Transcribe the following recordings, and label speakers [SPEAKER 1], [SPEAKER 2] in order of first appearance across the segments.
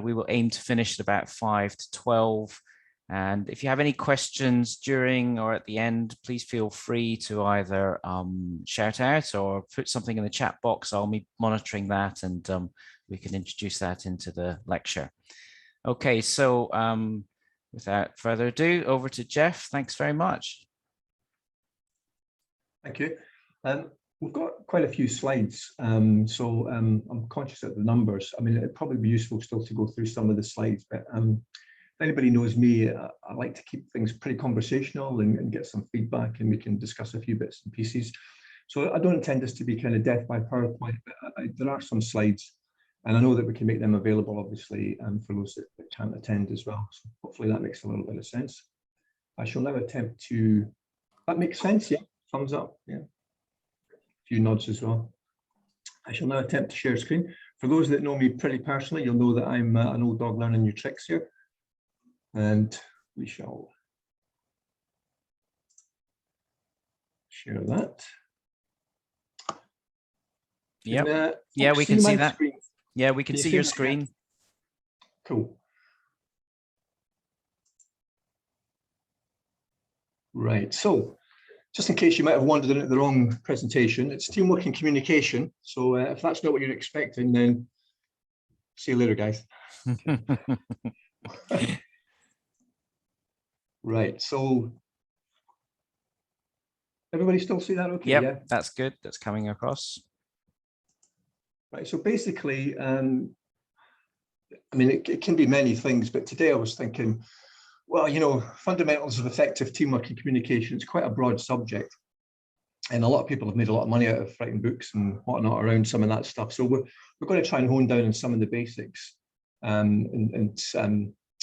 [SPEAKER 1] We will aim to finish at about 5 to 12. And if you have any questions during or at the end, please feel free to either shout out or put something in the chat box. I'll be monitoring that, and we can introduce that into the lecture. Okay, so without further ado, over to Jeff. Thanks very much.
[SPEAKER 2] Thank you. We've got quite a few slides, so I'm conscious of the numbers. I mean, it'd probably be useful still to go through some of the slides, but if anybody knows me, I like to keep things pretty conversational and get some feedback, and we can discuss a few bits and pieces. So I don't intend this to be kind of death by PowerPoint, but there are some slides, and I know that we can make them available, obviously, for those that can't attend as well. So hopefully that makes a little bit of sense. I shall now attempt to, that makes sense, yeah, thumbs up, yeah. A few nods as well. I shall now attempt to share screen. For those that know me pretty personally, you'll know that I'm an old dog learning new tricks here. And we shall share that.
[SPEAKER 1] Yeah, yeah, we can see that. Screen? Yeah, we can see your screen.
[SPEAKER 2] Cool. Right, so just in case you might have wandered in at the wrong presentation, it's teamwork and communication. So if that's not what you're expecting, then see you later, guys. Right, so everybody still see that okay?
[SPEAKER 1] Yep,
[SPEAKER 2] yeah,
[SPEAKER 1] that's good. That's coming across.
[SPEAKER 2] Right, so basically, I mean, it can be many things, but today I was thinking, well, you know, fundamentals of effective teamwork and communication is quite a broad subject. And a lot of people have made a lot of money out of writing books and whatnot around some of that stuff. So we're going to try and hone down on some of the basics and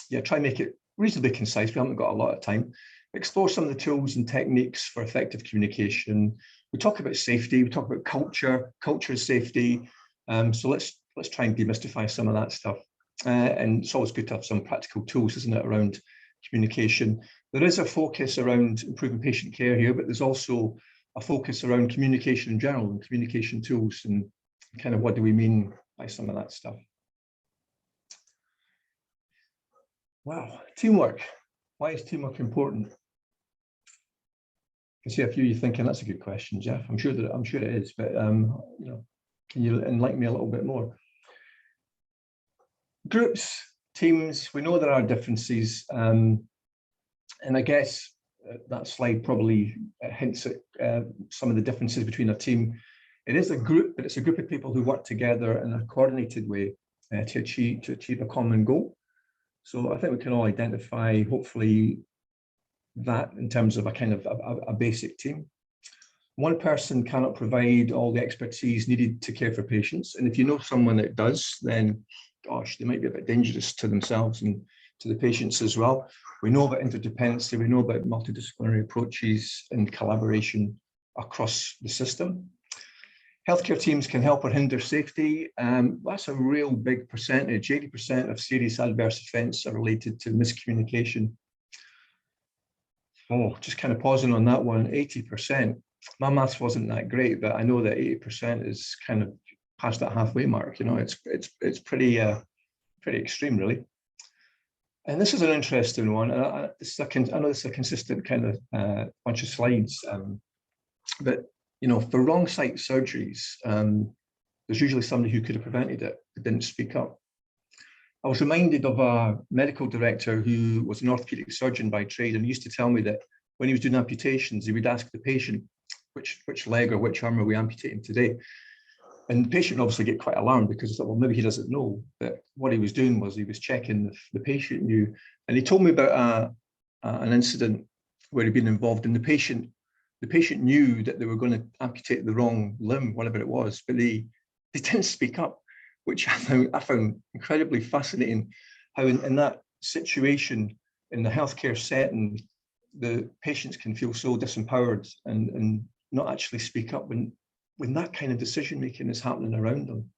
[SPEAKER 2] yeah, try and make it reasonably concise. We haven't got a lot of time. Explore some of the tools and techniques for effective communication. We talk about safety. We talk about culture. Culture is safety. So let's try and demystify some of that stuff. And it's always good to have some practical tools, isn't it, around communication. There is a focus around improving patient care here, but there's also a focus around communication in general and communication tools and kind of what do we mean by some of that stuff. Wow, teamwork. Why is teamwork important? I can see a few of you thinking that's a good question, Jeff. I'm sure it is, but you know, can you enlighten me a little bit more? Groups, teams, we know there are differences, and I guess that slide probably hints at some of the differences between a team. It is a group, but it's a group of people who work together in a coordinated way to achieve a common goal. So I think we can all identify, hopefully, that in terms of a kind of a basic team. One person cannot provide all the expertise needed to care for patients. And if you know someone that does, then gosh, they might be a bit dangerous to themselves and to the patients as well. We know about interdependency, we know about multidisciplinary approaches and collaboration across the system. Healthcare teams can help or hinder safety. That's a real big percentage. 80% of serious adverse events are related to miscommunication. Oh, just kind of pausing on that one, 80%. My maths wasn't that great, but I know that 80% is kind of past that halfway mark. You know, it's pretty extreme, really. And this is an interesting one. I know this is a consistent kind of bunch of slides, but you know, for wrong site surgeries, there's usually somebody who could have prevented it but didn't speak up. I was reminded of a medical director who was an orthopedic surgeon by trade, and he used to tell me that when he was doing amputations, he would ask the patient, which leg or which arm are we amputating today? And the patient would obviously get quite alarmed because he thought, well, maybe he doesn't know. But what he was doing was he was checking if the patient knew. And he told me about an incident where he'd been involved, and the patient knew that they were going to amputate the wrong limb, whatever it was, but they didn't speak up, which I found incredibly fascinating, how in that situation, in the healthcare setting, the patients can feel so disempowered and not actually speak up when that kind of decision making is happening around them.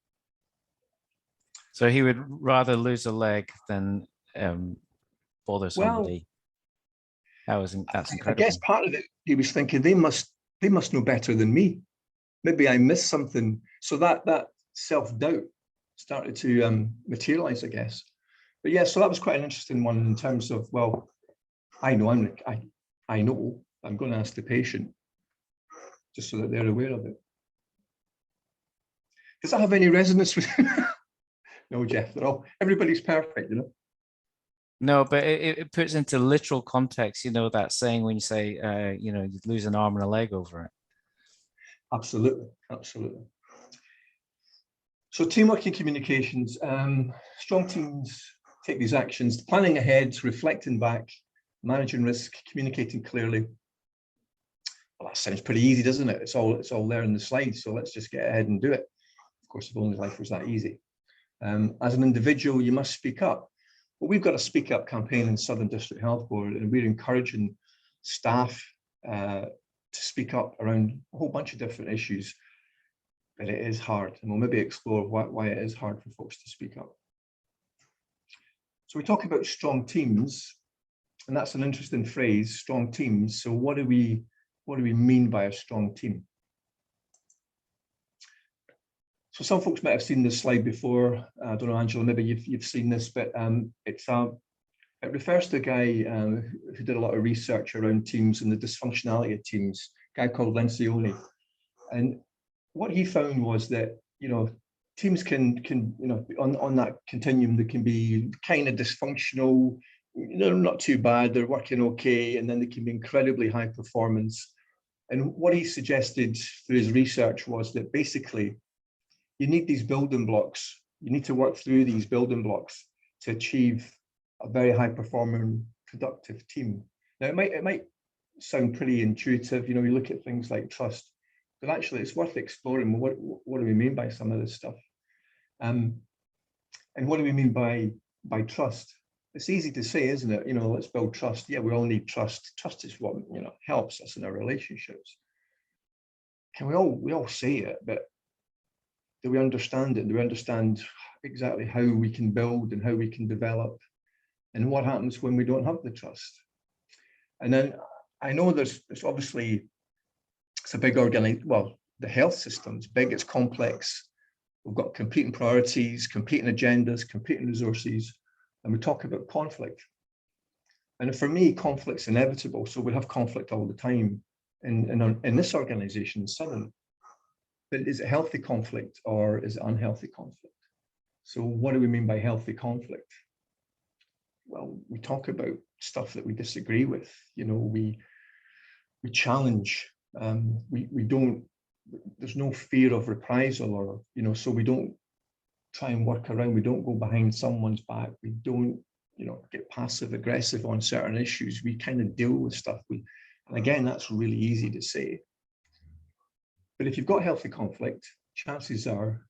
[SPEAKER 1] So he would rather lose a leg than bother somebody. Well, that's incredible.
[SPEAKER 2] I guess part of it, he was thinking they must know better than me. Maybe I missed something. So that self-doubt started to materialize, I guess. But yeah, so that was quite an interesting one in terms of, well, I know I'm going to ask the patient just so that they're aware of it. Does that have any resonance with? No, Jeff, everybody's perfect, you know.
[SPEAKER 1] No, but it puts into literal context, you know, that saying when you say, you know, you'd lose an arm and a leg over it.
[SPEAKER 2] Absolutely, absolutely. So teamwork and communications, strong teams take these actions, planning ahead, reflecting back, managing risk, communicating clearly. Well, that sounds pretty easy, doesn't it? It's all there in the slides, so let's just get ahead and do it. Of course, if only life was that easy. As an individual, you must speak up. Well, we've got a Speak Up campaign in Southern District Health Board, and we're encouraging staff to speak up around a whole bunch of different issues. But it is hard, and we'll maybe explore why it is hard for folks to speak up. So we talk about strong teams, and that's an interesting phrase, strong teams. So what do we mean by a strong team? So some folks might have seen this slide before. I don't know, Angela, maybe you've seen this, but it refers to a guy who did a lot of research around teams and the dysfunctionality of teams, a guy called Lencioni. And what he found was that, you know, teams can you know, on that continuum, they can be kind of dysfunctional, you know, not too bad, they're working okay, and then they can be incredibly high performance. And what he suggested through his research was that basically you need these building blocks. You need to work through these building blocks to achieve a very high performing, productive team. Now it might sound pretty intuitive, you know, you look at things like trust, but actually it's worth exploring. What do we mean by some of this stuff? And what do we mean by trust? It's easy to say, isn't it? You know, let's build trust. Yeah, we all need trust. Trust is what, you know, helps us in our relationships. Can we all say it, but do we understand it? Do we understand exactly how we can build and how we can develop? And what happens when we don't have the trust? And then I know there's obviously, it's a big organization. Well, the health system's big, it's complex. We've got competing priorities, competing agendas, competing resources, and we talk about conflict. And for me, conflict's inevitable. So we have conflict all the time in this organization, Southern. But is it healthy conflict or is it unhealthy conflict? So what do we mean by healthy conflict? Well, we talk about stuff that we disagree with. You know, we challenge. We don't. There's no fear of reprisal, or, you know, so we don't try and work around. We don't go behind someone's back. We don't, you know, get passive aggressive on certain issues. We kind of deal with stuff. And again, that's really easy to say. But if you've got healthy conflict, chances are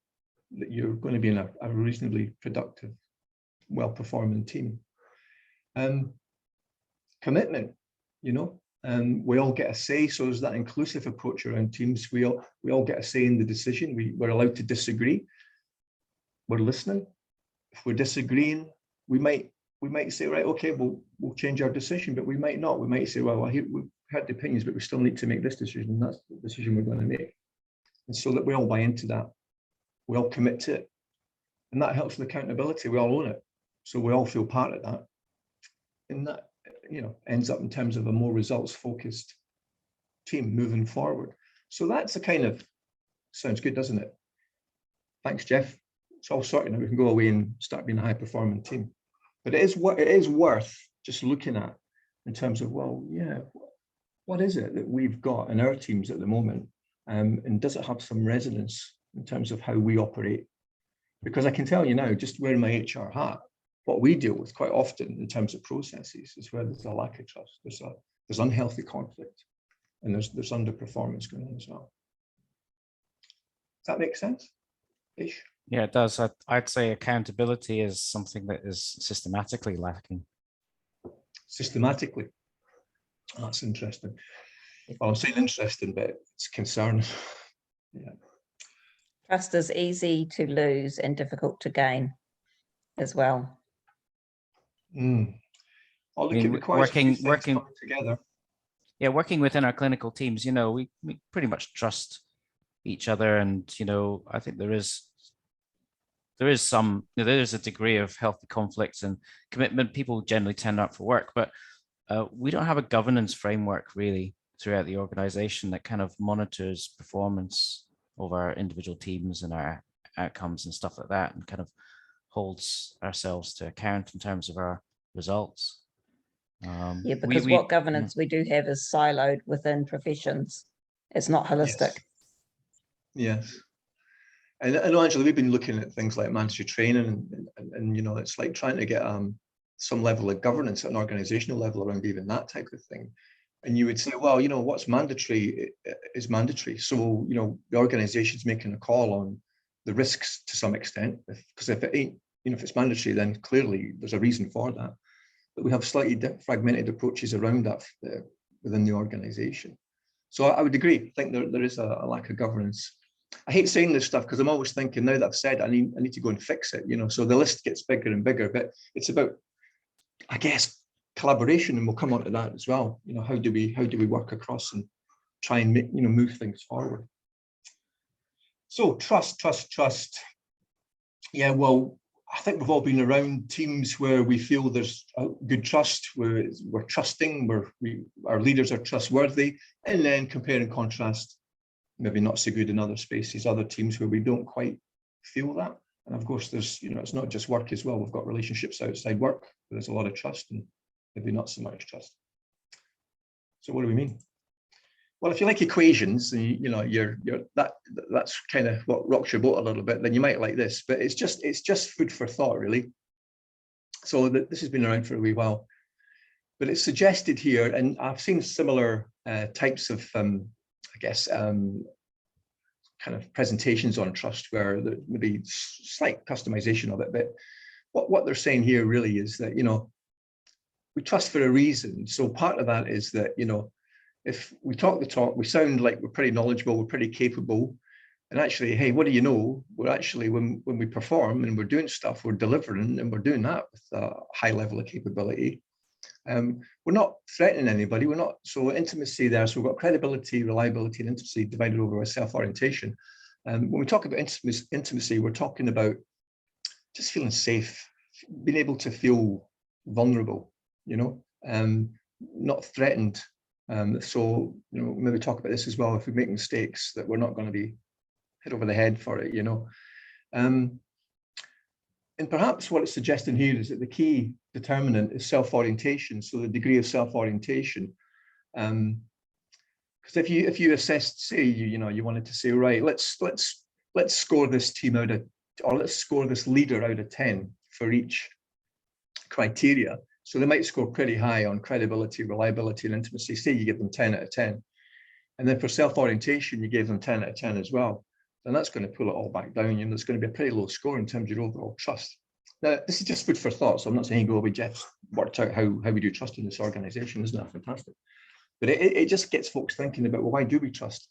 [SPEAKER 2] that you're going to be in a reasonably productive, well-performing team. Commitment, you know, we all get a say. So there's that inclusive approach around teams. We all get a say in the decision. We're allowed to disagree. We're listening. If we're disagreeing, we might say, right, okay, we'll change our decision, but we might not. We might say, well, we've heard the opinions, but we still need to make this decision. And that's the decision we're going to make. And so that we all buy into that. We all commit to it. And that helps with accountability. We all own it. So we all feel part of that. And that, you know, ends up in terms of a more results-focused team moving forward. So that's a kind of, sounds good, doesn't it? Thanks, Jeff. It's all sorted now. We can go away and start being a high-performing team. But it is worth just looking at in terms of, well, yeah, what is it that we've got in our teams at the moment? And does it have some resonance in terms of how we operate? Because I can tell you now, just wearing my HR hat, what we deal with quite often in terms of processes is where there's a lack of trust, there's unhealthy conflict, and there's underperformance going on as well. Does that make sense? Ish?
[SPEAKER 1] Yeah, it does. I'd say accountability is something that is systematically lacking.
[SPEAKER 2] Systematically. That's interesting. Well, I'm saying interesting, but it's concerning. Yeah.
[SPEAKER 3] Trust is easy to lose and difficult to gain as well.
[SPEAKER 2] Well, look, it requires working together.
[SPEAKER 1] Yeah, working within our clinical teams, you know, we pretty much trust each other, and, you know, I think there is there is some, there's a degree of healthy conflicts and commitment. People generally turn up for work, but we don't have a governance framework really throughout the organization that kind of monitors performance of our individual teams and our outcomes and stuff like that, and kind of holds ourselves to account in terms of our results.
[SPEAKER 3] Yeah, because what governance we do have is siloed within professions. It's not holistic.
[SPEAKER 2] Yes. And I know, Angela, we've been looking at things like mandatory training, and you know, it's like trying to get some level of governance at an organizational level around even that type of thing. And you would say, well, you know, what's mandatory is mandatory. So, you know, the organization's making a call on the risks to some extent, because if it ain't, you know, if it's mandatory, then clearly there's a reason for that. But we have slightly fragmented approaches around that within the organization. So I would agree. I think there is a lack of governance. I hate saying this stuff because I'm always thinking, now that I've said it, I need to go and fix it, you know, so the list gets bigger and bigger, but it's about, I guess, collaboration, and we'll come on to that as well. You know, how do we work across and try and make, you know, move things forward. So trust. Yeah, well, I think we've all been around teams where we feel there's a good trust, where we're trusting, our leaders are trustworthy, and then compare and contrast, maybe not so good in other spaces, other teams where we don't quite feel that. And of course, there's, you know, it's not just work as well. We've got relationships outside work where there's a lot of trust and maybe not so much trust. So what do we mean? Well, if you like equations, and you know, that's kind of what rocks your boat a little bit, then you might like this, but it's just food for thought, really. So this has been around for a wee while, but it's suggested here, and I've seen similar types of, I guess, kind of presentations on trust where there may be slight customization of it, but what they're saying here really is that, you know, we trust for a reason. So part of that is that, you know, if we talk the talk, we sound like we're pretty knowledgeable, we're pretty capable, and actually, hey, what do you know? We're actually, when we perform and we're doing stuff, we're delivering, and we're doing that with a high level of capability. We're not threatening anybody. We're not, so intimacy there. So we've got credibility, reliability, and intimacy divided over with self-orientation. When we talk about intimacy, we're talking about just feeling safe, being able to feel vulnerable, you know, not threatened. So, you know, maybe talk about this as well. If we make mistakes, that we're not going to be hit over the head for it, you know. And perhaps what it's suggesting here is that the key determinant is self-orientation. So the degree of self-orientation. Because if you assessed, say, you know, you wanted to say, right, let's score this team out of, or let's score this leader out of 10 for each criteria. So they might score pretty high on credibility, reliability, and intimacy. Say you give them 10 out of 10. And then for self-orientation, you gave them 10 out of 10 as well. Then that's going to pull it all back down. You know, it's going to be a pretty low score in terms of your overall trust. Now, this is just food for thought. So I'm not saying go away, Jeff worked out how we do trust in this organization. Isn't that fantastic? But it just gets folks thinking about, well, why do we trust?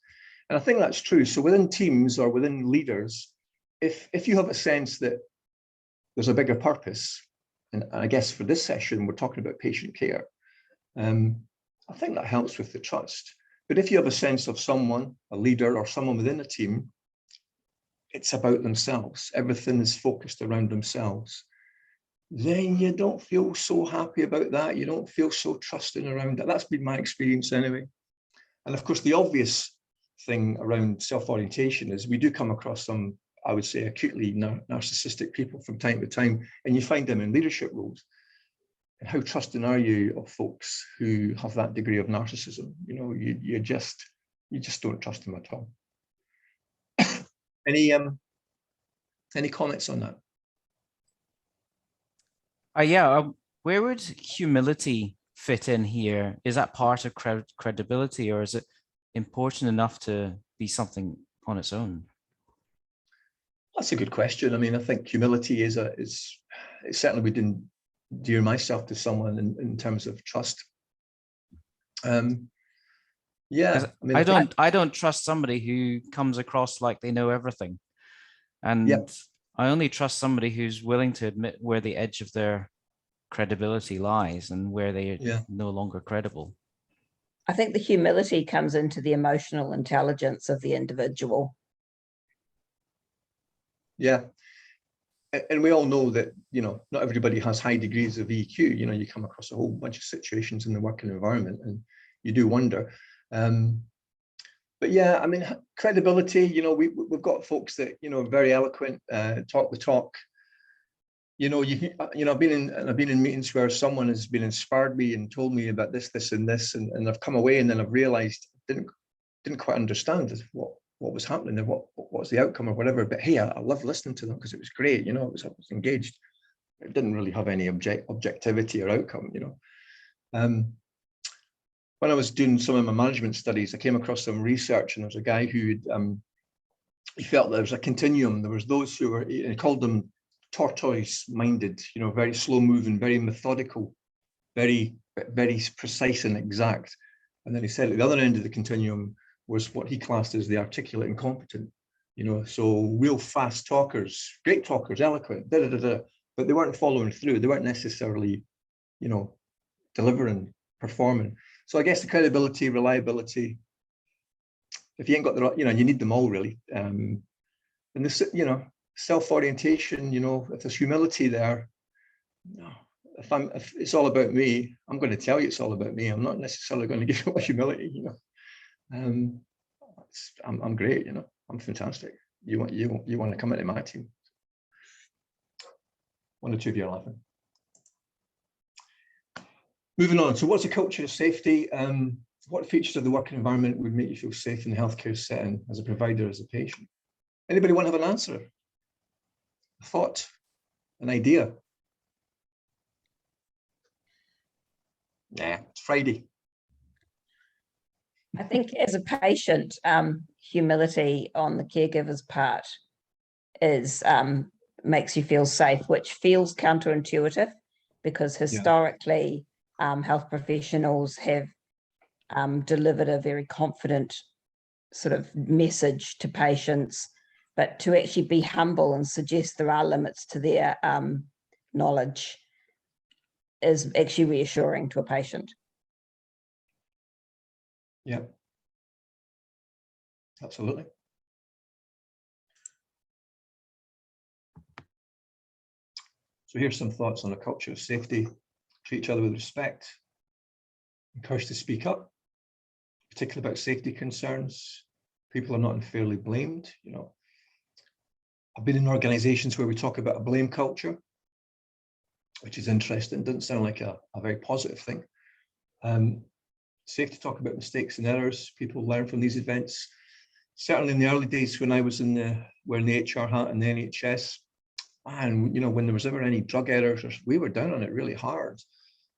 [SPEAKER 2] And I think that's true. So within teams or within leaders, if you have a sense that there's a bigger purpose, and I guess for this session, we're talking about patient care. I think that helps with the trust. But if you have a sense of someone, a leader or someone within a team, it's about themselves. Everything is focused around themselves. Then you don't feel so happy about that. You don't feel so trusting around that. That's been my experience anyway. And of course, the obvious thing around self-orientation is we do come across some, I would say, acutely narcissistic people from time to time, and you find them in leadership roles. And how trusting are you of folks who have that degree of narcissism? You know, you just don't trust them at all. Any comments on that?
[SPEAKER 1] Yeah, where would humility fit in here? Is that part of credibility, or is it important enough to be something on its own?
[SPEAKER 2] That's a good question. I mean, I think humility is certainly would endear myself to someone in terms of trust. Yeah, I mean,
[SPEAKER 1] I don't trust somebody who comes across like they know everything, and
[SPEAKER 2] yeah.
[SPEAKER 1] I only trust somebody who's willing to admit where the edge of their credibility lies and where they are no longer credible.
[SPEAKER 3] I think the humility comes into the emotional intelligence of the individual.
[SPEAKER 2] Yeah. and we all know that, you know, not everybody has high degrees of EQ. You know, you come across a whole bunch of situations in the working environment and you do wonder. But yeah, I mean, credibility, you know, we've got folks that, you know, are very eloquent, talk the talk. You know, I've been in meetings where someone has been inspired me and told me about this, and this, and I've come away and then I've realized didn't quite understand what was happening and what was the outcome or whatever. But hey, I love listening to them because it was great. You know, I was engaged. It didn't really have any objectivity or outcome. You know, when I was doing some of my management studies, I came across some research, and there was a guy who he felt there was a continuum. There was those who were, he called them tortoise-minded, you know, very slow-moving, very methodical, very precise and exact. And then he said at the other end of the continuum was what he classed as the articulate and competent, you know, so real fast talkers, great talkers, eloquent, but they weren't following through. They weren't necessarily, you know, delivering, performing. So I guess the credibility, reliability, if you ain't got the right, you know, you need them all really. And this, you know, self-orientation, you know, if there's humility there, if it's all about me, I'm going to tell you it's all about me. I'm not necessarily going to give you my humility, you know. I'm great, you know, I'm fantastic. You want to come into my team. One or two of you are laughing. Moving on, so what's a culture of safety? What features of the working environment would make you feel safe in the healthcare setting as a provider, as a patient? Anybody want to have an answer? A thought? An idea? Nah, it's Friday.
[SPEAKER 3] I think as a patient, humility on the caregiver's part is makes you feel safe, which feels counterintuitive because historically health professionals have delivered a very confident sort of message to patients, but to actually be humble and suggest there are limits to their knowledge is actually reassuring to a patient.
[SPEAKER 2] Yeah, absolutely. So here's some thoughts on a culture of safety. Treat each other with respect. Encourage to speak up, particularly about safety concerns. People are not unfairly blamed. You know, I've been in organizations where we talk about a blame culture, which is interesting. It doesn't sound like a very positive thing. Safe to talk about mistakes and errors. People learn from these events. Certainly in the early days when I was wearing the HR hat in the NHS, and you know, when there was ever any drug errors, we were down on it really hard,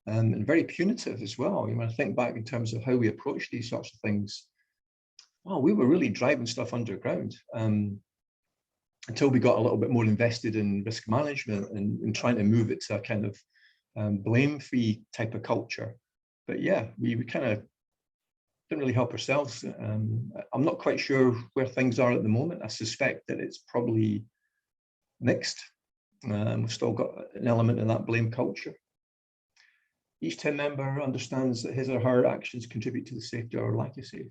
[SPEAKER 2] and very punitive as well. You know, when I think back in terms of how we approach these sorts of things, wow, we were really driving stuff underground until we got a little bit more invested in risk management and trying to move it to a kind of blame-free type of culture. But yeah, we kind of didn't really help ourselves. I'm not quite sure where things are at the moment. I suspect that it's probably mixed. We've still got an element of that blame culture. Each team member understands that his or her actions contribute to the safety or lack of safety.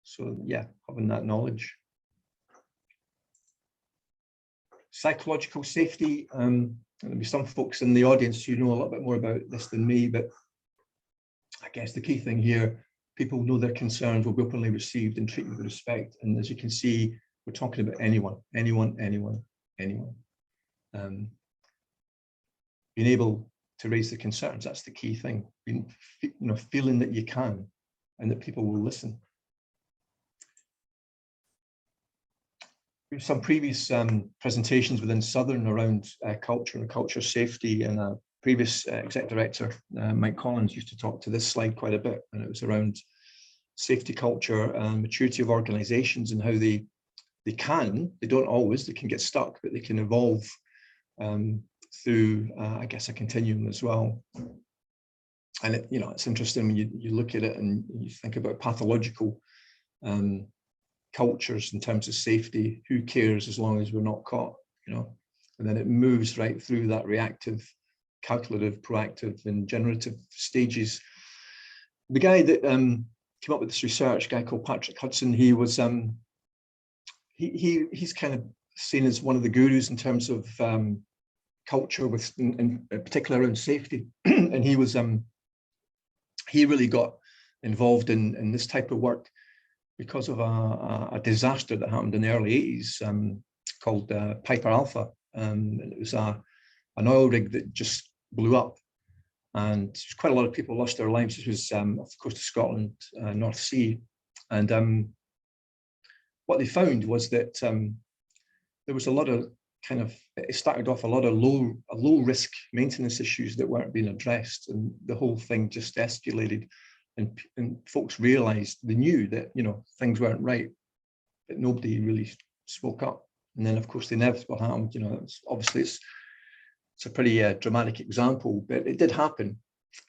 [SPEAKER 2] So yeah, having that knowledge. Psychological safety. There'll be some folks in the audience who know a little bit more about this than me, but I guess the key thing here, people know their concerns will be openly received and treated with respect. And as you can see, we're talking about anyone. Being able to raise the concerns, that's the key thing. Being, you know, feeling that you can and that people will listen. Some previous presentations within Southern around culture and culture safety, and a previous exec director, Mike Collins, used to talk to this slide quite a bit, and it was around safety culture and maturity of organizations and how they don't always, they can get stuck, but they can evolve through, I guess, a continuum as well. And it, you know, it's interesting when you look at it and you think about pathological cultures in terms of safety. Who cares as long as we're not caught, you know? And then it moves right through that reactive, calculative, proactive, and generative stages. The guy that came up with this research, a guy called Patrick Hudson, he was he's kind of seen as one of the gurus in terms of culture with, in particular around safety. And he was, he really got involved in this type of work because of a disaster that happened in the early 80s called Piper Alpha. And it was an oil rig that just blew up. And quite a lot of people lost their lives. It was off the coast of Scotland, North Sea. And what they found was that there was a lot of it started off a lot of low risk maintenance issues that weren't being addressed. And the whole thing just escalated. And folks realized, they knew that, you know, things weren't right, but nobody really spoke up. And then, of course, the inevitable happened. You know, obviously it's a pretty dramatic example, but it did happen.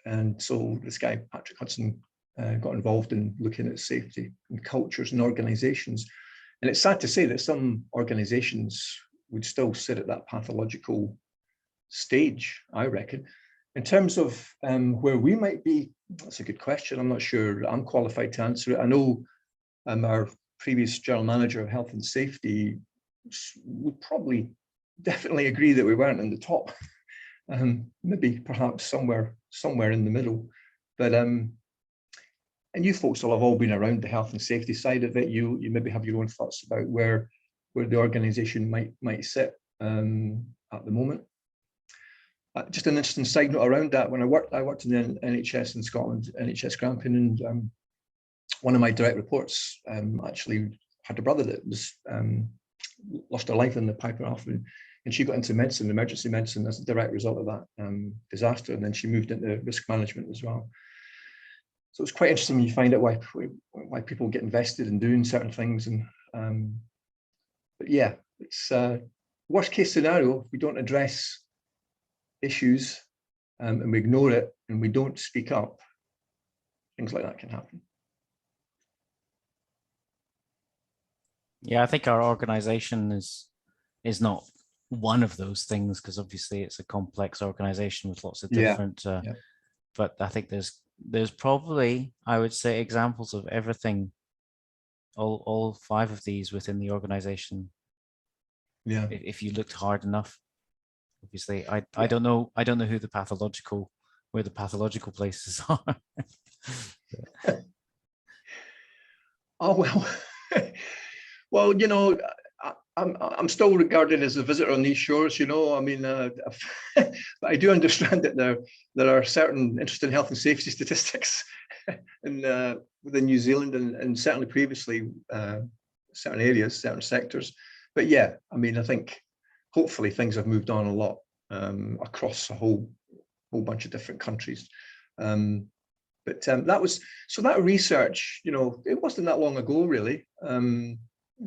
[SPEAKER 2] And so this guy, Patrick Hudson, got involved in looking at safety and cultures and organizations. And it's sad to say that some organizations would still sit at that pathological stage, I reckon. In terms of where we might be, that's a good question. I'm not sure I'm qualified to answer it. I know our previous general manager of health and safety would probably definitely agree that we weren't in the top. Maybe perhaps somewhere in the middle. But and you folks will have all been around the health and safety side of it. You maybe have your own thoughts about where the organization might sit at the moment. Just an interesting side note around that, when I worked in the NHS in Scotland, NHS Grampian, and one of my direct reports actually had a brother that was lost her life in the Piper Alpha, and she got into medicine, emergency medicine, as a direct result of that disaster, and then she moved into risk management as well. So it's quite interesting when you find out why people get invested in doing certain things. And but yeah, it's worst case scenario, if we don't address issues and we ignore it and we don't speak up, things like that can happen.
[SPEAKER 1] Yeah, I think our organization is not one of those things, because obviously it's a complex organization with lots of different but I think there's probably, I would say, examples of everything, all 5 of these within the organization.
[SPEAKER 2] Yeah,
[SPEAKER 1] if you looked hard enough. Obviously, I don't know where the pathological places are.
[SPEAKER 2] Oh well. Well, you know, I'm still regarded as a visitor on these shores. You know, I mean, but I do understand that there are certain interesting health and safety statistics within New Zealand, and certainly previously certain areas, certain sectors. But yeah, I mean, I think hopefully things have moved on a lot across a whole bunch of different countries. But that research, you know, it wasn't that long ago, really.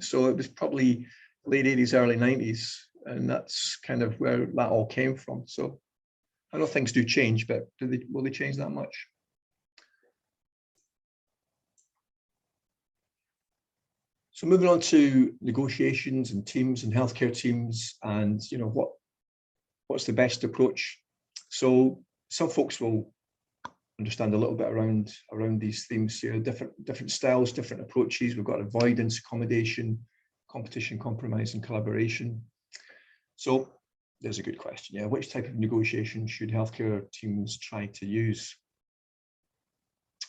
[SPEAKER 2] So it was probably late 80s, early 90s, and that's kind of where that all came from. So I know things do change, but will they change that much? So moving on to negotiations and teams and healthcare teams, and you know, what's the best approach? So some folks will understand a little bit around these themes here, different styles, different approaches. We've got avoidance, accommodation, competition, compromise, and collaboration. So there's a good question. Yeah, which type of negotiation should healthcare teams try to use?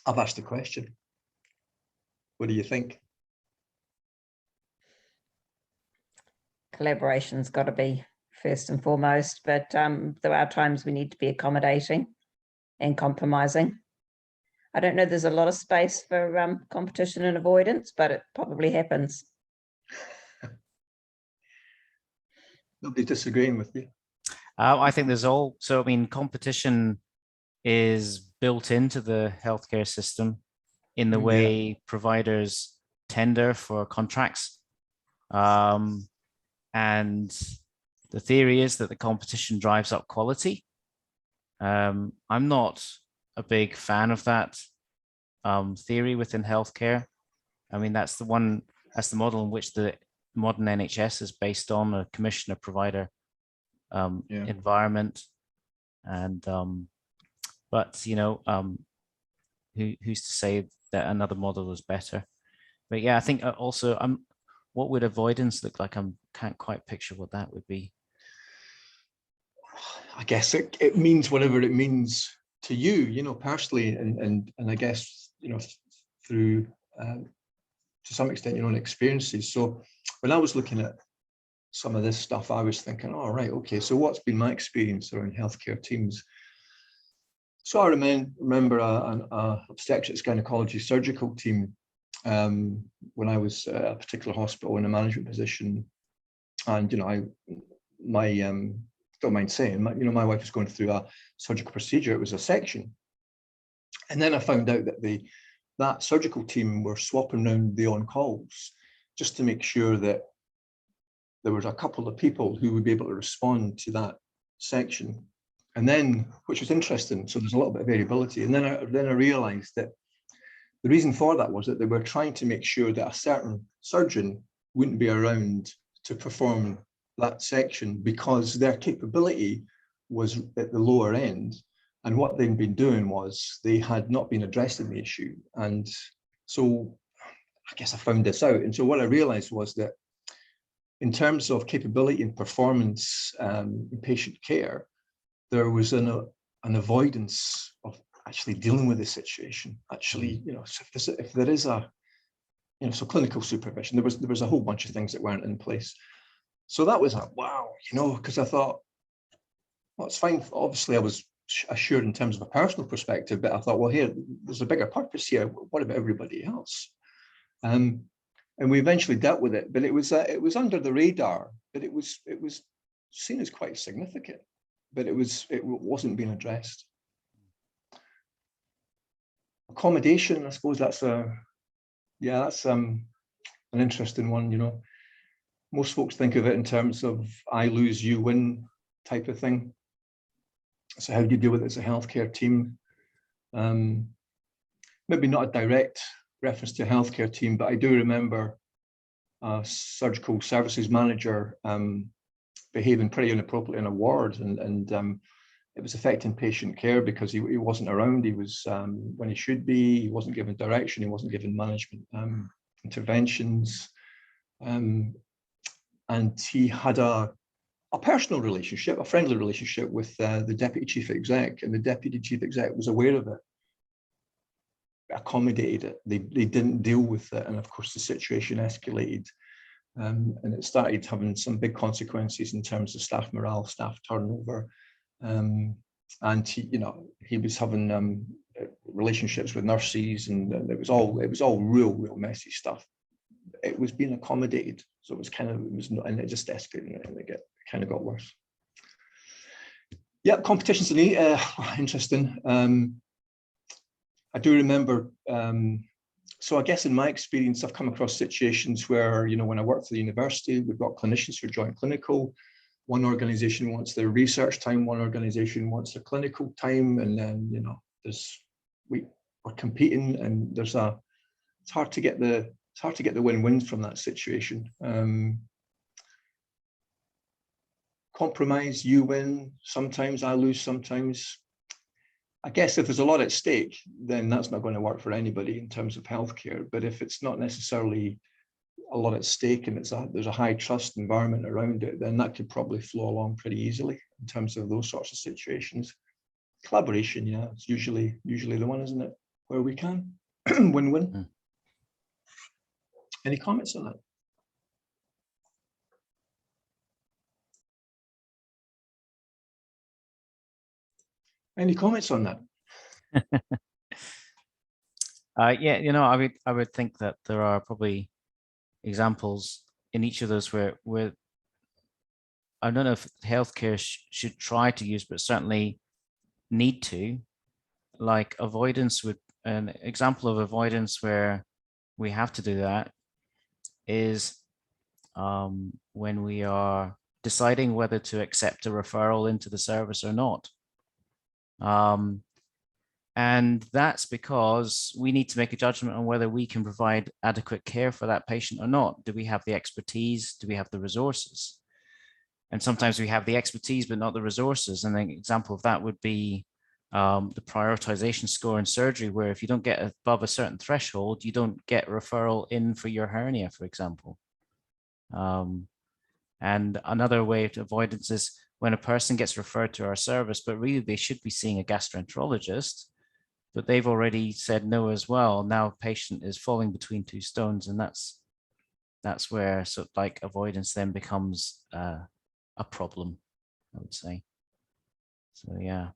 [SPEAKER 2] I've asked the question. What do you think?
[SPEAKER 3] Collaboration's got to be first and foremost, but there are times we need to be accommodating and compromising. I don't know there's a lot of space for competition and avoidance, but it probably happens.
[SPEAKER 2] Nobody's disagreeing with you.
[SPEAKER 1] I think so I mean, competition is built into the healthcare system in the way providers tender for contracts. And the theory is that the competition drives up quality. I'm not a big fan of that theory within healthcare. I mean, that's the model in which the modern NHS is based on, a commissioner-provider environment. And but you know, who's to say that another model is better? But yeah, I think also what would avoidance look like? I can't quite picture what that would be.
[SPEAKER 2] I guess it means whatever it means to you, you know, personally, and I guess, you know, through to some extent your own experiences. So when I was looking at some of this stuff, I was thinking, all right, okay, so what's been my experience around healthcare teams? So I remember an obstetrics gynecology surgical team when I was at a particular hospital in a management position, and you know, don't mind saying, you know, my wife was going through a surgical procedure. It was a section, and then I found out that that surgical team were swapping around the on-calls just to make sure that there was a couple of people who would be able to respond to that section. And then, which was interesting, so there's a little bit of variability. And then I realized that the reason for that was that they were trying to make sure that a certain surgeon wouldn't be around to perform that section because their capability was at the lower end. And what they'd been doing was they had not been addressing the issue. And so I guess I found this out. And so what I realized was that in terms of capability and performance in patient care, there was an avoidance of actually dealing with the situation. Actually, you know, so if there is a, you know, so clinical supervision, there was a whole bunch of things that weren't in place. So that was a wow, you know, because I thought, well, it's fine. Obviously, I was assured in terms of a personal perspective, but I thought, well, here, there's a bigger purpose here. What about everybody else? And we eventually dealt with it, but it was under the radar, but it was seen as quite significant, but it wasn't being addressed. Accommodation, I suppose that's an interesting one. You know, most folks think of it in terms of I lose, you win type of thing. So how do you deal with it as a healthcare team? Maybe not a direct reference to a healthcare team, but I do remember a surgical services manager behaving pretty inappropriately in a ward, and it was affecting patient care because he wasn't around. He was when he should be. He wasn't given direction. He wasn't given management interventions, and he had a personal relationship, a friendly relationship with the deputy chief exec, and the deputy chief exec was aware of it, accommodated it. They didn't deal with it, and of course the situation escalated, and it started having some big consequences in terms of staff morale, staff turnover, and he was having relationships with nurses, and it was all real messy stuff. It was being accommodated, so and it just escalated, and it kind of got worse. Yeah, competitions to me, interesting. I do remember, so I guess in my experience, I've come across situations where, you know, when I worked for the university, we've got clinicians who are joint clinical. One organization wants their research time, one organization wants their clinical time, and then, you know, we're competing, and it's hard to get the win-wins from that situation. Compromise, you win, sometimes I lose, sometimes. I guess if there's a lot at stake, then that's not going to work for anybody in terms of healthcare. But if it's not necessarily a lot at stake and there's a high trust environment around it, then that could probably flow along pretty easily in terms of those sorts of situations. Collaboration, yeah, it's usually the one, isn't it? Where we can win-win. Any comments on that? Any comments on that?
[SPEAKER 1] Yeah, you know, I would think that there are probably examples in each of those where I don't know if healthcare should try to use, but certainly need to, like avoidance. An example of avoidance where we have to do that is when we are deciding whether to accept a referral into the service or not. And that's because we need to make a judgment on whether we can provide adequate care for that patient or not. Do we have the expertise? Do we have the resources? And sometimes we have the expertise, but not the resources. And an example of that would be the prioritization score in surgery, where if you don't get above a certain threshold, you don't get referral in for your hernia, for example. And another way of avoidance is when a person gets referred to our service, but really they should be seeing a gastroenterologist, but they've already said no as well. Now patient is falling between two stones, and that's where sort of like avoidance then becomes a problem, I would say. So yeah.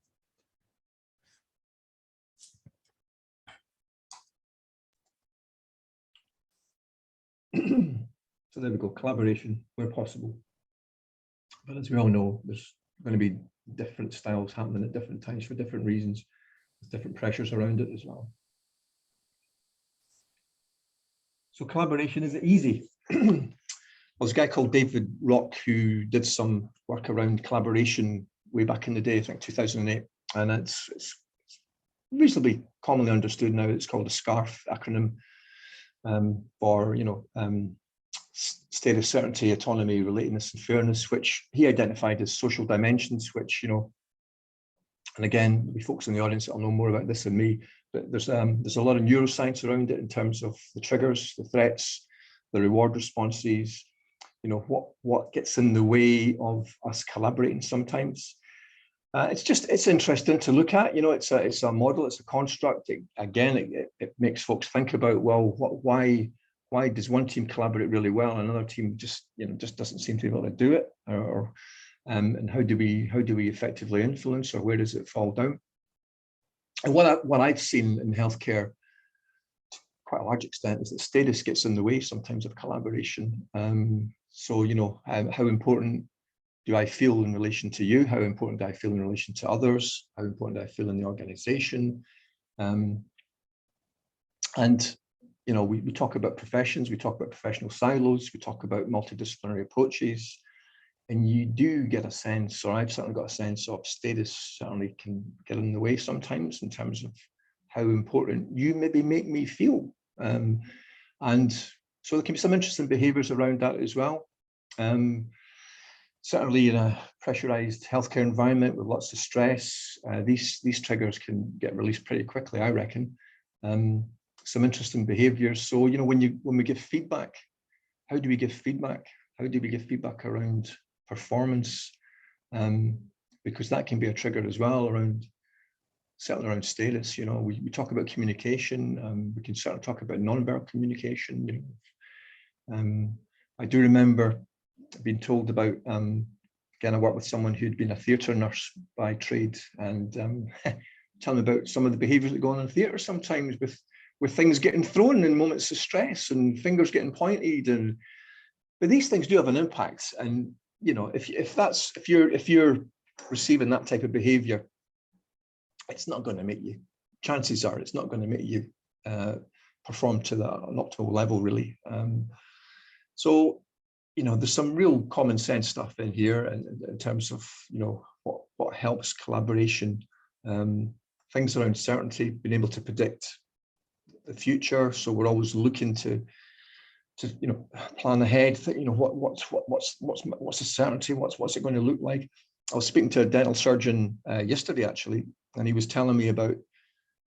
[SPEAKER 2] So there we go, collaboration where possible. But as we all know, there's going to be different styles happening at different times for different reasons, with different pressures around it as well. So collaboration, is it easy? Well, there's a guy called David Rock who did some work around collaboration way back in the day, I think 2008, and it's reasonably commonly understood now. It's called the SCARF acronym, for status, certainty, autonomy, relatedness, and fairness, which he identified as social dimensions, which, and again, we folks in the audience that'll know more about this than me, but there's a lot of neuroscience around it in terms of the triggers, the threats, the reward responses, what gets in the way of us collaborating sometimes. It's interesting to look at. It's a model, it's a construct. It makes folks think about, well, why does one team collaborate really well and another team just doesn't seem to be able to do it, and how do we effectively influence, or where does it fall down? And what I've seen in healthcare to quite a large extent is that status gets in the way sometimes of collaboration. So how important do I feel in relation to you? How important do I feel in relation to others? How important do I feel in the organization? And we talk about professions, we talk about professional silos, we talk about multidisciplinary approaches, and you do get a sense, or I've certainly got a sense of status certainly can get in the way sometimes in terms of how important you maybe make me feel. And so there can be some interesting behaviors around that as well. Certainly in a pressurized healthcare environment with lots of stress, these triggers can get released pretty quickly, I reckon. Some interesting behaviors. So, when we give feedback, how do we give feedback? How do we give feedback around performance? Because that can be a trigger as well certainly around status. We talk about communication. We can certainly talk about non-verbal communication. I do remember being told about, again, I worked with someone who'd been a theatre nurse by trade, and telling me about some of the behaviours that go on in theatre sometimes with things getting thrown in moments of stress and fingers getting pointed, but these things do have an impact. And if you're receiving that type of behaviour, it's not going to make you. Chances are it's not going to make you perform to an optimal level, really. So there's some real common sense stuff in here, in terms of what helps collaboration. Things around certainty, being able to predict the future, so we're always looking to plan ahead. What's the certainty? What's it going to look like? I was speaking to a dental surgeon yesterday actually, and he was telling me about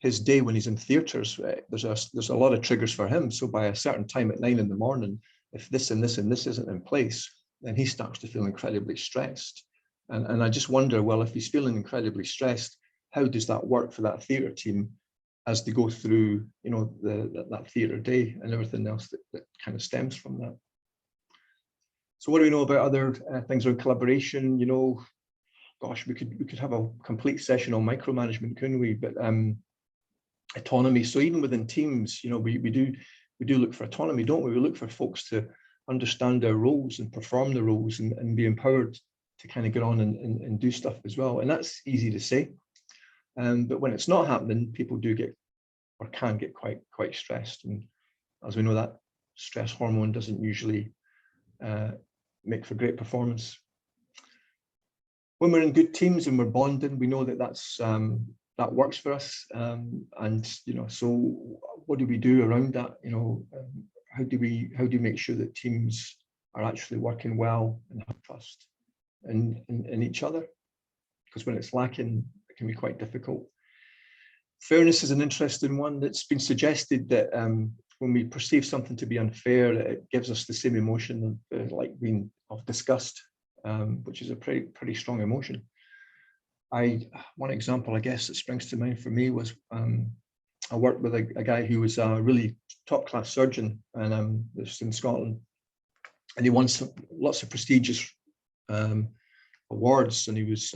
[SPEAKER 2] his day when he's in theatres. There's a lot of triggers for him. So by a certain time at 9 in the morning, if this and this and this isn't in place, then he starts to feel incredibly stressed. And I just wonder, well, if he's feeling incredibly stressed, how does that work for that theatre team as they go through, that theatre day and everything else that kind of stems from that? So what do we know about other things around collaboration? Gosh, we could have a complete session on micromanagement, couldn't we? But autonomy. So even within teams, we do look for autonomy, don't we? We look for folks to understand their roles and perform their roles and be empowered to kind of get on and do stuff as well. And that's easy to say. But when it's not happening, people do get, or can get, quite stressed. And as we know, that stress hormone doesn't usually make for great performance. When we're in good teams and we're bonding, we know that that works for us. So what do we do around that? How do we make sure that teams are actually working well and have trust in each other? Because when it's lacking, it can be quite difficult. Fairness is an interesting one. That's been suggested that when we perceive something to be unfair, it gives us the same emotion like being of disgust. which is a pretty strong emotion. One example, I guess, that springs to mind for me was I worked with a guy who was a really top-class surgeon, and this was in Scotland, and he won lots of prestigious awards, and he was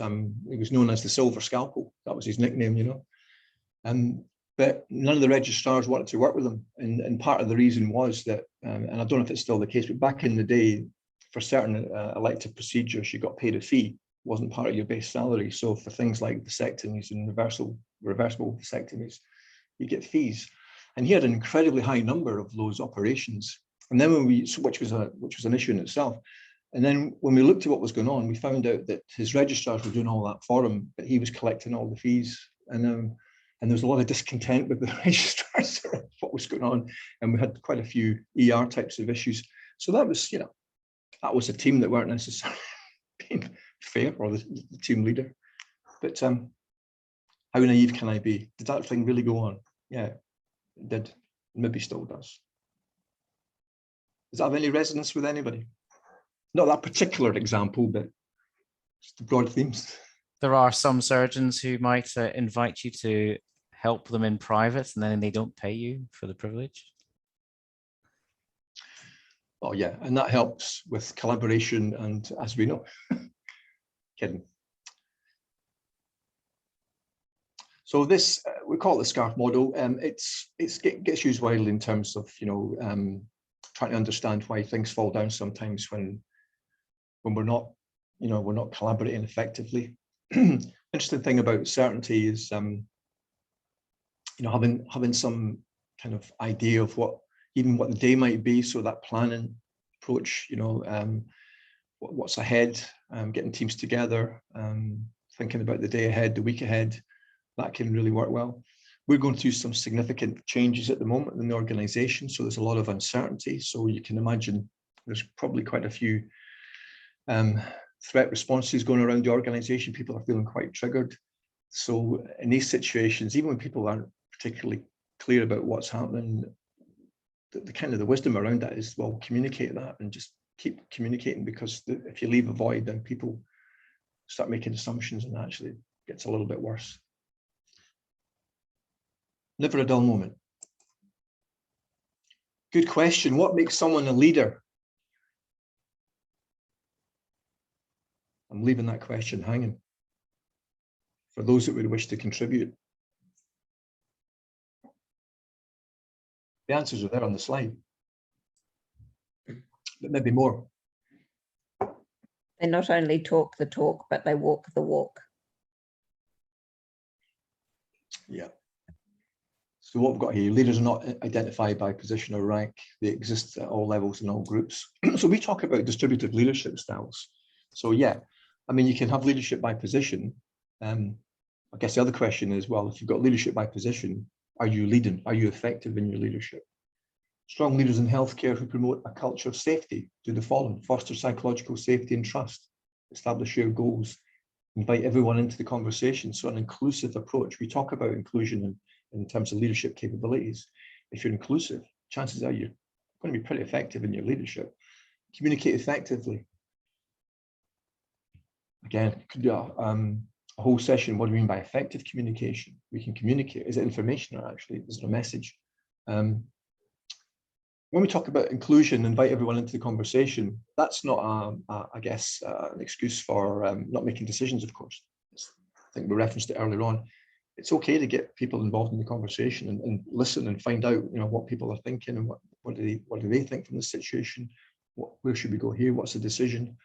[SPEAKER 2] known as the Silver Scalpel. That was his nickname, you know. But none of the registrars wanted to work with him, and part of the reason was that, and I don't know if it's still the case, but back in the day, for certain elective procedures, you got paid a fee. It wasn't part of your base salary. So for things like vasectomies and reversible vasectomies, you get fees. And he had an incredibly high number of those operations. And then which was an issue in itself. And then when we looked at what was going on, we found out that his registrars were doing all that for him, but he was collecting all the fees. And there was a lot of discontent with the registrars of what was going on. And we had quite a few ER types of issues. So that was, you know, that was a team that weren't necessarily being fair, or the team leader. But how naive can I be? Did that thing really go on? Yeah, it did. Maybe still does. Does that have any resonance with anybody? Not that particular example, but just the broad themes.
[SPEAKER 1] There are some surgeons who might invite you to help them in private, and then they don't pay you for the privilege.
[SPEAKER 2] Oh yeah, and that helps with collaboration, and as we know, kidding. So this, we call it the SCARF model. It gets used widely in terms of, you know, trying to understand why things fall down sometimes when we're not, you know, we're not collaborating effectively. Interesting thing about certainty is, you know, having some kind of idea of what the day might be. So that planning approach, you know, what's ahead, getting teams together, thinking about the day ahead, the week ahead, that can really work well. We're going through some significant changes at the moment in the organization. So there's a lot of uncertainty. So you can imagine there's probably quite a few threat responses going around the organization. People are feeling quite triggered. So in these situations, even when people aren't particularly clear about what's happening, the kind of the wisdom around that is, well, communicate that and just keep communicating, because if you leave a void, then people start making assumptions and actually it gets a little bit worse. Never a dull moment. Good question. What makes someone a leader? I'm leaving that question hanging for those that would wish to contribute. The answers are there on the slide, but maybe more.
[SPEAKER 3] They not only talk the talk, but they walk the walk.
[SPEAKER 2] Yeah. So what we've got here, leaders are not identified by position or rank. They exist at all levels and all groups. So we talk about distributive leadership styles. So yeah, I mean, you can have leadership by position. I guess the other question is, well, if you've got leadership by position, are you leading? Are you effective in your leadership? Strong leaders in healthcare who promote a culture of safety do the following: foster psychological safety and trust, establish shared goals, invite everyone into the conversation. So an inclusive approach. We talk about inclusion in terms of leadership capabilities. If you're inclusive, chances are you're going to be pretty effective in your leadership. Communicate effectively. Again, it could be a whole session. What do we mean by effective communication? We can communicate. Is it information, or actually is it a message? When we talk about inclusion, invite everyone into the conversation, that's not, I guess, an excuse for not making decisions, of course. I think we referenced it earlier on. It's okay to get people involved in the conversation and listen and find out, you know, what people are thinking and what do they think from the situation? Where should we go here? What's the decision?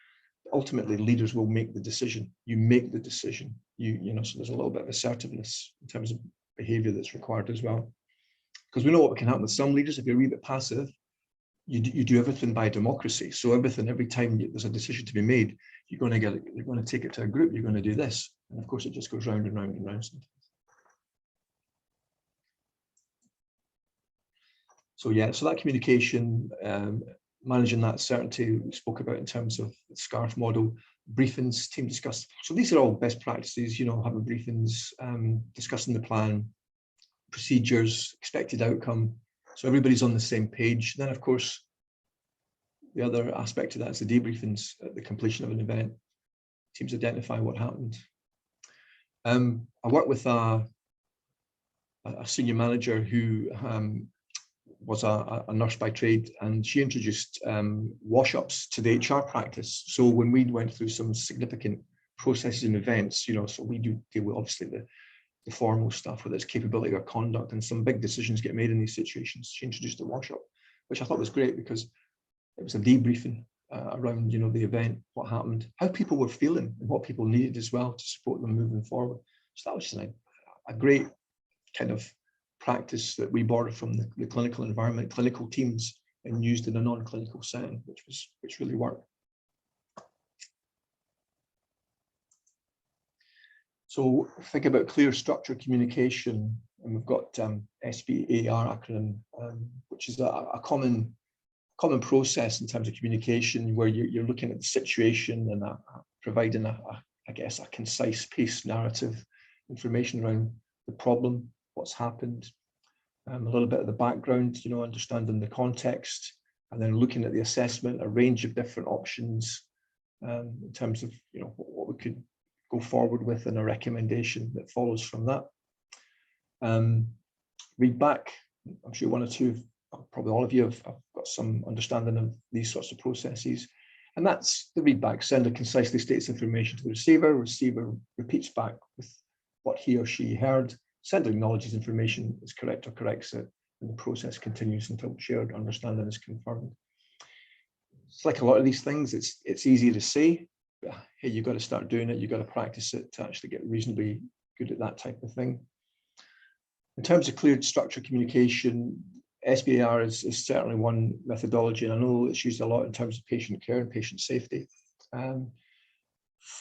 [SPEAKER 2] Ultimately, leaders will make the decision. You make the decision. You know, so there's a little bit of assertiveness in terms of behavior that's required as well. Because we know what can happen with some leaders. If you're a wee bit passive, you do everything by democracy. So every time there's a decision to be made, you're going to take it to a group. You're going to do this, and of course, it just goes round and round and round sometimes. So yeah, so that communication, managing that certainty we spoke about in terms of the SCARF model, briefings, team discuss. So these are all best practices, you know, having briefings, discussing the plan, procedures, expected outcome. So everybody's on the same page. Then, of course, the other aspect of that is the debriefings at the completion of an event. Teams identify what happened. I work with a senior manager who was a nurse by trade, and she introduced wash-ups to the HR practice. So when we went through some significant processes and events, so we do deal with obviously the formal stuff, whether it's capability or conduct, and some big decisions get made in these situations. She introduced a wash-up, which I thought was great because it was a debriefing around, the event, what happened, how people were feeling, and what people needed as well to support them moving forward. So that was just a great kind of practice that we borrowed from the clinical environment, clinical teams, and used in a non-clinical setting, which really worked. So think about clear structure communication, and we've got SBAR acronym, which is a common process in terms of communication, where you're looking at the situation and providing I guess a concise paced narrative, information around the problem, what's happened, a little bit of the background, understanding the context, and then looking at the assessment, a range of different options in terms of what we could go forward with, and a recommendation that follows from that. Read back. I'm sure one or two, probably all of you have got some understanding of these sorts of processes. And that's the read back. Sender concisely states information to the receiver. Receiver repeats back with what he or she heard. Sender acknowledges information is correct or corrects it, and the process continues until shared understanding is confirmed. It's like a lot of these things, it's easy to say, but hey, you've got to start doing it. You've got to practice it to actually get reasonably good at that type of thing. In terms of clear structure communication, SBAR is certainly one methodology, and I know it's used a lot in terms of patient care and patient safety.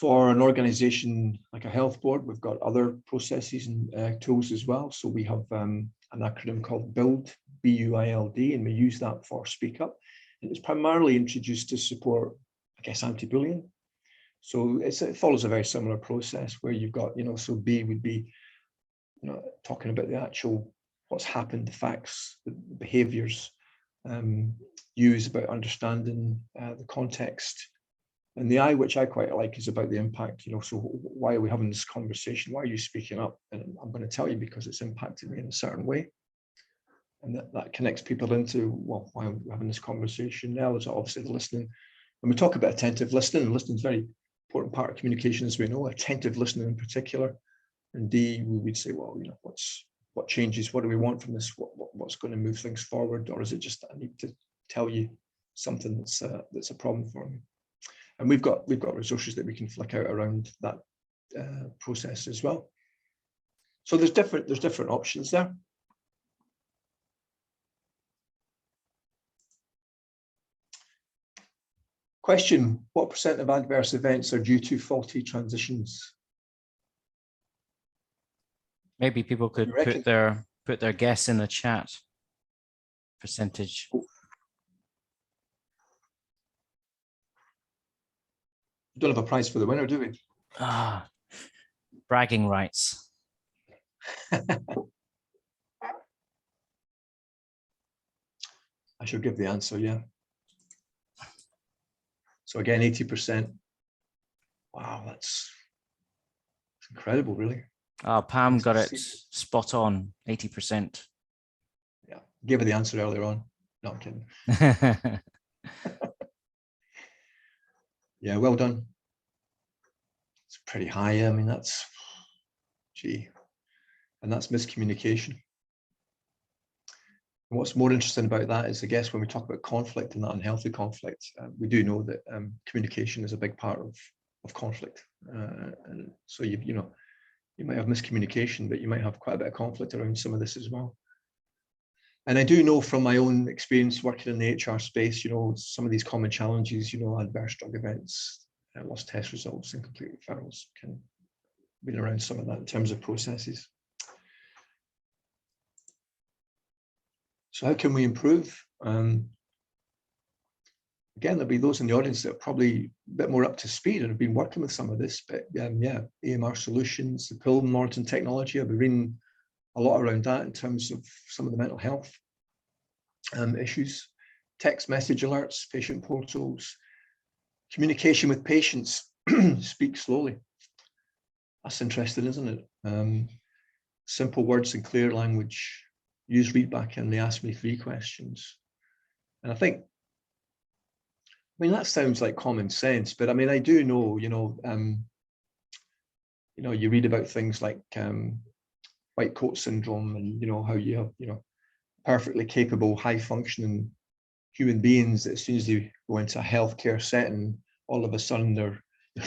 [SPEAKER 2] For an organization like a health board, we've got other processes and tools as well. So we have an acronym called BUILD, B-U-I-L-D, and we use that for Speak Up. And it's primarily introduced to support, I guess, anti-bullying. So it follows a very similar process where you've got, so B would be, talking about the actual, what's happened, the facts, the behaviors, U is about understanding the context. And the I, which I quite like, is about the impact, so why are we having this conversation? Why are you speaking up? And I'm going to tell you because it's impacted me in a certain way. And that connects people into, well, why are we having this conversation? Now there's obviously the listening. When we talk about attentive listening, and listening is a very important part of communication, as we know, attentive listening in particular. And D, we would say, well, what changes? What do we want from this? What's going to move things forward? Or is it just I need to tell you something that's a problem for me? And we've got resources that we can flick out around that process as well. So there's different options there. Question: what % of adverse events are due to faulty transitions?
[SPEAKER 1] Maybe people could put their guess in the chat. Percentage.
[SPEAKER 2] We don't have a prize for the winner, do we?
[SPEAKER 1] Bragging rights.
[SPEAKER 2] I should give the answer, yeah. So again, 80%. Wow, that's incredible, really.
[SPEAKER 1] Pam got it spot on, 80%.
[SPEAKER 2] Yeah, gave her the answer earlier on. No, I'm kidding. Yeah, well done. It's pretty high. I mean, that's, gee, and that's miscommunication. And what's more interesting about that is, I guess, when we talk about conflict and that unhealthy conflict, we do know that communication is a big part of conflict. And so you might have miscommunication, but you might have quite a bit of conflict around some of this as well. And I do know from my own experience working in the HR space, some of these common challenges, adverse drug events, lost test results, incomplete referrals can be around some of that in terms of processes. So how can we improve? Again, there'll be those in the audience that are probably a bit more up to speed and have been working with some of this, but yeah, AMR solutions, the pill monitoring technology, I've been reading a lot around that in terms of some of the mental health issues. text message alerts, patient portals, communication with patients, speak slowly. That's interesting, isn't it? Simple words and clear language, use readback and they ask me 3 questions. And I think, that sounds like common sense, but I do know, you read about things like white coat syndrome and, how you have, perfectly capable, high functioning human beings that as soon as they go into a healthcare setting, all of a sudden they're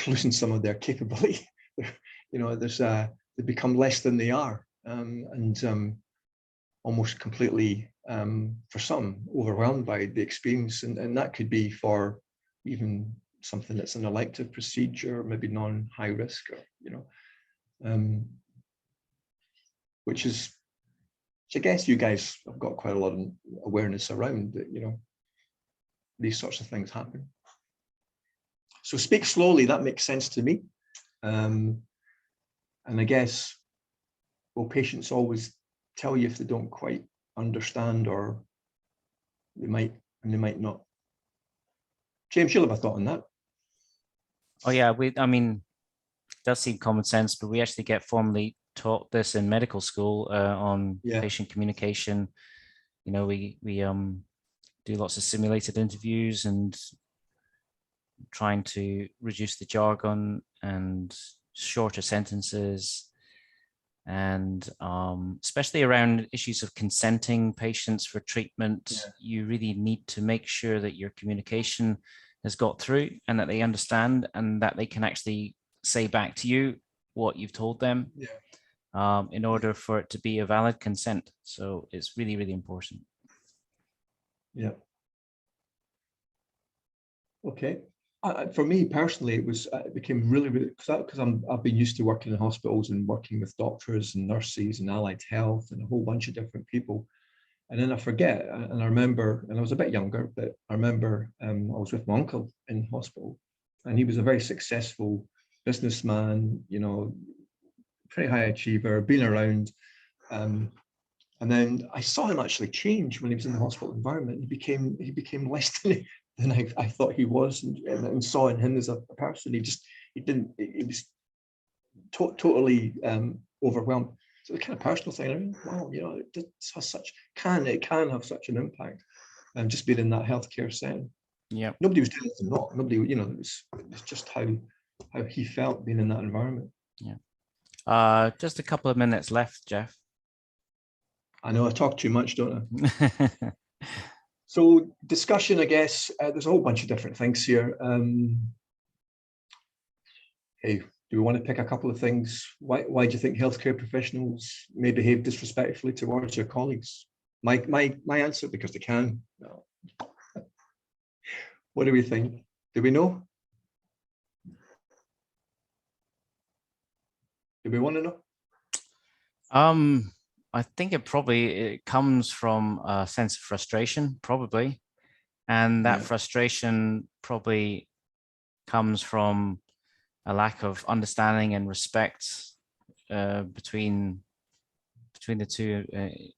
[SPEAKER 2] losing some of their capability. They become less than they are, and almost completely, for some, overwhelmed by the experience, and that could be for even something that's an elective procedure, maybe non-high risk, or which I guess you guys have got quite a lot of awareness around that, these sorts of things happen. So speak slowly, that makes sense to me. And I guess, will patients always tell you if they don't quite understand, or they might and they might not? James, you'll have a thought on that.
[SPEAKER 1] Oh yeah, it does seem common sense, but we actually get formally taught this in medical school on patient communication. We do lots of simulated interviews and trying to reduce the jargon and shorter sentences, and especially around issues of consenting patients for treatment. You really need to make sure that your communication has got through and that they understand and that they can actually say back to you what you've told them, in order for it to be a valid consent. So it's really, really important.
[SPEAKER 2] Yeah. Okay. For me personally, it became really, because I've been used to working in hospitals and working with doctors and nurses and allied health and a whole bunch of different people. And then I forget, and I remember, and I was a bit younger, but I remember I was with my uncle in hospital, and he was a very successful businessman, pretty high achiever, been around. And then I saw him actually change when he was in the hospital environment. He became less than I thought he was, and saw in him as a person. He was totally overwhelmed. So the kind of personal thing, wow, it can have such an impact, just being in that healthcare setting.
[SPEAKER 1] Yeah.
[SPEAKER 2] Nobody was doing anything wrong. Nobody, it's just how he felt being in that environment.
[SPEAKER 1] Yeah. Just a couple of minutes left, Jeff.
[SPEAKER 2] I know I talk too much, don't I? So discussion, I guess, there's a whole bunch of different things here. Hey, do we want to pick a couple of things? Why do you think healthcare professionals may behave disrespectfully towards your colleagues? My answer, because they can. No. What do we think? Do we know? Do we want to know?
[SPEAKER 1] I think it comes from a sense of frustration, probably. And that frustration probably comes from a lack of understanding and respect between the two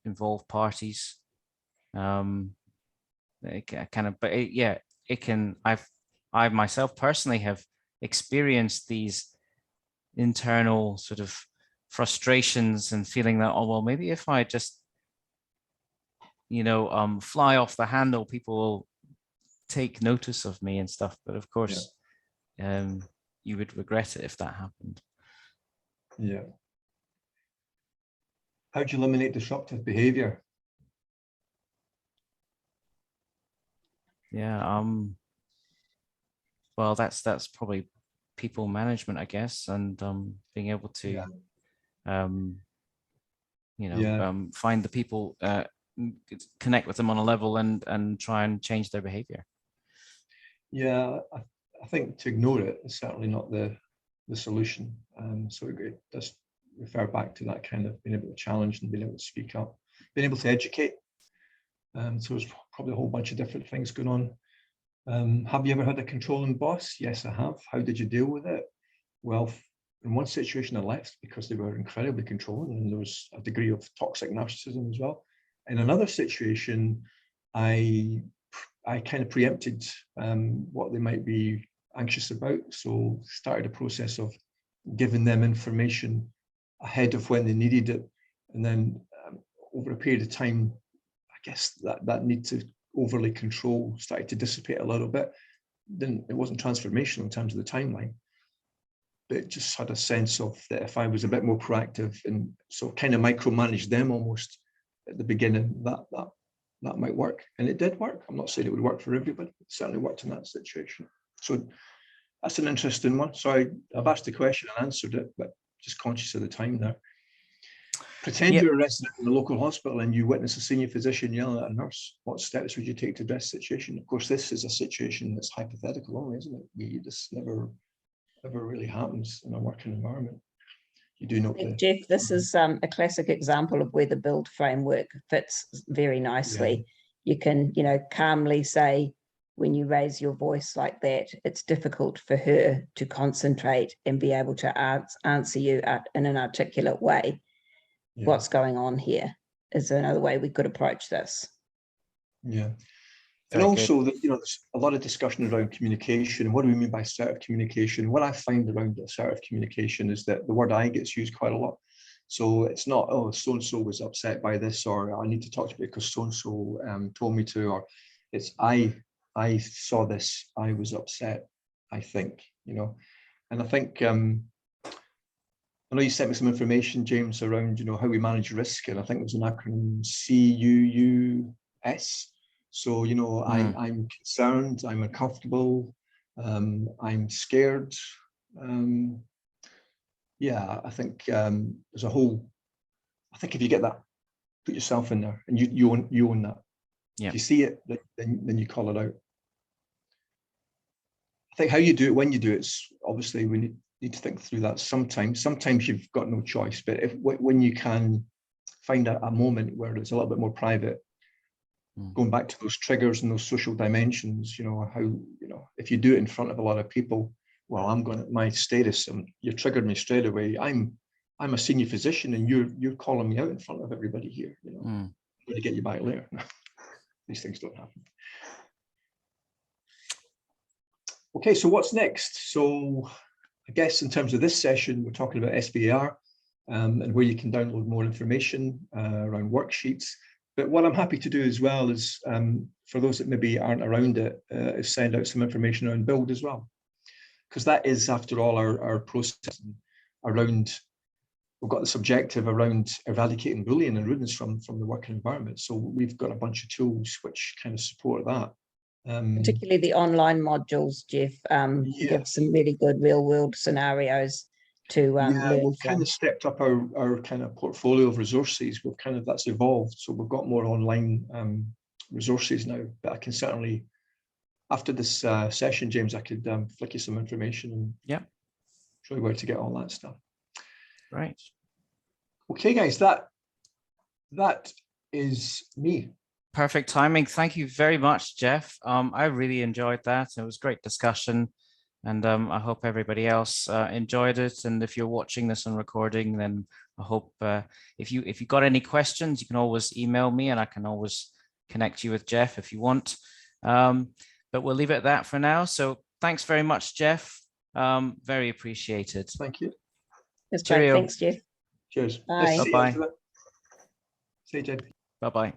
[SPEAKER 1] involved parties. I myself personally have experienced these internal sort of frustrations and feeling that, oh well, maybe if I just fly off the handle, people will take notice of me and stuff. But of course, you would regret it if that happened.
[SPEAKER 2] Yeah. How do you eliminate disruptive behavior?
[SPEAKER 1] Yeah. Well, that's probably people management, I guess, and being able to find the people, connect with them on a level and try and change their behavior.
[SPEAKER 2] Yeah, I think to ignore it is certainly not the solution. So it does refer back to that kind of being able to challenge and being able to speak up, being able to educate. So there's probably a whole bunch of different things going on. Have you ever had a controlling boss? Yes, I have. How did you deal with it? Well, in one situation I left because they were incredibly controlling and there was a degree of toxic narcissism as well. In another situation, I I kind of preempted what they might be anxious about. So started a process of giving them information ahead of when they needed it. And then over a period of time, I guess that need to overly control started to dissipate a little bit. Then it wasn't transformational in terms of the timeline, but it just had a sense of that if I was a bit more proactive and so kind of micromanage them almost at the beginning, that might work. And it did work. I'm not saying it would work for everybody. It certainly worked in that situation. So that's an interesting one. So I've asked the question and answered it, but just conscious of the time there. Pretend you're a resident in a local hospital and you witness a senior physician yelling at a nurse. What steps would you take to address the situation? Of course, this is a situation that's hypothetical only, isn't it? This never really happens in a working environment. You do know,
[SPEAKER 3] Jeff, this is a classic example of where the build framework fits very nicely. Yeah. You can, calmly say, when you raise your voice like that, it's difficult for her to concentrate and be able to answer you in an articulate way. Yeah. What's going on here? Is there another way we could approach this?
[SPEAKER 2] Yeah. And also, there's a lot of discussion around communication. What do we mean by assertive communication? What I find around assertive communication is that the word I gets used quite a lot. So it's not, oh, so-and-so was upset by this, or I need to talk to you because so-and-so told me to, or it's I saw this, I was upset, I think, And I think, I know you sent me some information, James, around, how we manage risk. And I think there's an acronym CUUS. So, I'm concerned, I'm uncomfortable, I'm scared. I think there's a whole, I think if you get that, put yourself in there and you own that. Yeah. If you see it, then you call it out. I think how you do it, when you do it, it's obviously we need to think through that sometimes you've got no choice, but when you can find a moment where it's a little bit more private, going back to those triggers and those social dimensions, how, if you do it in front of a lot of people, well, my status, you triggered me straight away. I'm a senior physician and you're calling me out in front of everybody here, I'm going to get you back later. These things don't happen. Okay, so what's next? So I guess in terms of this session, we're talking about SBAR and where you can download more information around worksheets. But what I'm happy to do as well is, for those that maybe aren't around it, is send out some information around build as well. Because that is, after all, our process around, we've got this objective around eradicating bullying and rudeness from the working environment. So we've got a bunch of tools which kind of support that.
[SPEAKER 3] Particularly the online modules, Jeff, give some really good real world scenarios to learn
[SPEAKER 2] we've kind of stepped up our kind of portfolio of resources. That's evolved. So we've got more online resources now, but I can certainly, after this session, James, I could flick you some information and show you where to get all that stuff.
[SPEAKER 1] Right.
[SPEAKER 2] Okay, guys, that is me.
[SPEAKER 1] Perfect timing. Thank you very much, Jeff. I really enjoyed that. It was a great discussion. And I hope everybody else enjoyed it. And if you're watching this on recording, then I hope if you got any questions, you can always email me and I can always connect you with Jeff if you want. But we'll leave it at that for now. So thanks very much, Jeff. Very appreciated.
[SPEAKER 2] Thank you.
[SPEAKER 3] That's great. Thanks, Jeff.
[SPEAKER 2] Cheers.
[SPEAKER 3] Bye.
[SPEAKER 1] Bye-bye.
[SPEAKER 2] See you, Jen.
[SPEAKER 1] Bye-bye.